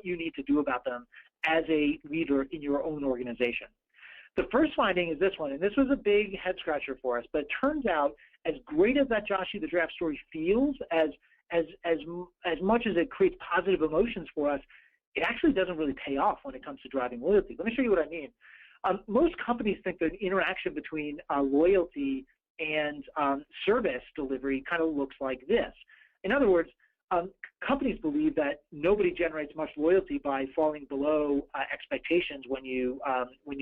you need to do about them as a leader in your own organization. The first finding is this one, and this was a big head scratcher for us, but it turns out as great as that Joshy the Giraffe story feels, as much as it creates positive emotions for us, it actually doesn't really pay off when it comes to driving loyalty. Let me show you what I mean. Most companies think that the interaction between loyalty and service delivery kind of looks like this. In other words, companies believe that nobody generates much loyalty by falling below expectations when you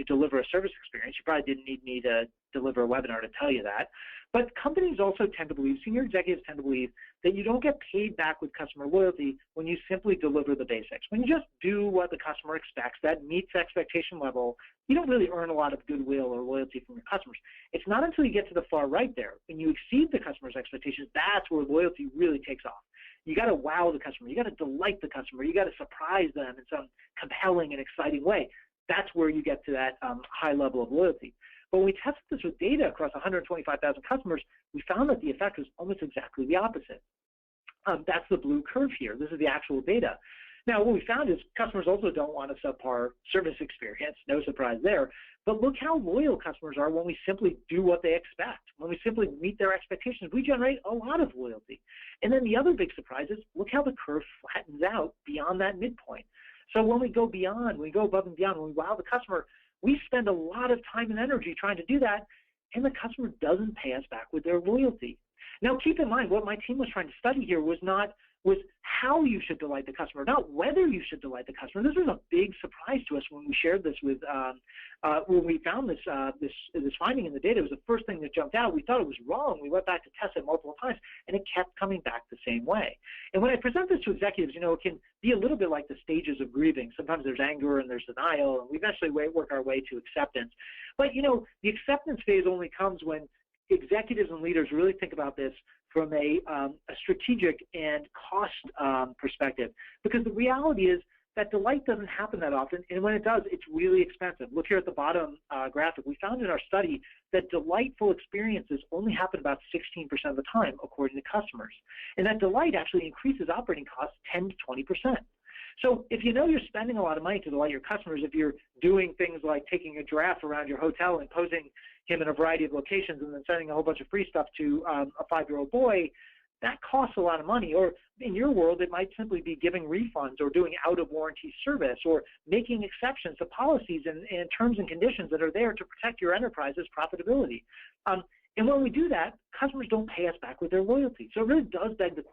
deliver a service experience. You probably didn't need me to deliver a webinar to tell you that. But companies also tend to believe, senior executives tend to believe, that you don't get paid back with customer loyalty when you simply deliver the basics. When you just do what the customer expects, that meets expectation level, you don't really earn a lot of goodwill or loyalty from your customers. It's not until you get to the far right there, when you exceed the customer's expectations, that's where loyalty really takes off. You got to wow the customer. You got to delight the customer. You got to surprise them in some compelling and exciting way. That's where you get to that high level of loyalty. But when we tested this with data across 125,000 customers, we found that the effect was almost exactly the opposite. That's the blue curve here. This is the actual data. Now, what we found is customers also don't want a subpar service experience. No surprise there. But look how loyal customers are when we simply do what they expect. When we simply meet their expectations, we generate a lot of loyalty. And then the other big surprise is look how the curve flattens out beyond that midpoint. So when we go beyond, when we go above and beyond, when we wow the customer, we spend a lot of time and energy trying to do that, and the customer doesn't pay us back with their loyalty. Now, keep in mind, what my team was trying to study here was how you should delight the customer, not whether you should delight the customer. This was a big surprise to us when we shared this with, when we found this finding in the data. It was the first thing that jumped out. We thought it was wrong. We went back to test it multiple times, and it kept coming back the same way. And when I present this to executives, it can be a little bit like the stages of grieving. Sometimes there's anger and there's denial, and we eventually work our way to acceptance. But, the acceptance phase only comes when executives and leaders really think about this from a strategic and cost perspective, because the reality is that delight doesn't happen that often, and when it does, it's really expensive. Look here at the bottom graphic. We found in our study that delightful experiences only happen about 16% of the time, according to customers, and that delight actually increases operating costs 10 to 20%. So if you know you're spending a lot of money to delight your customers, if you're doing things like taking a giraffe around your hotel and posing him in a variety of locations and then sending a whole bunch of free stuff to a 5-year-old boy, that costs a lot of money. Or in your world, it might simply be giving refunds or doing out-of-warranty service or making exceptions to policies and terms and conditions that are there to protect your enterprise's profitability. And when we do that, customers don't pay us back with their loyalty. So it really does beg the question.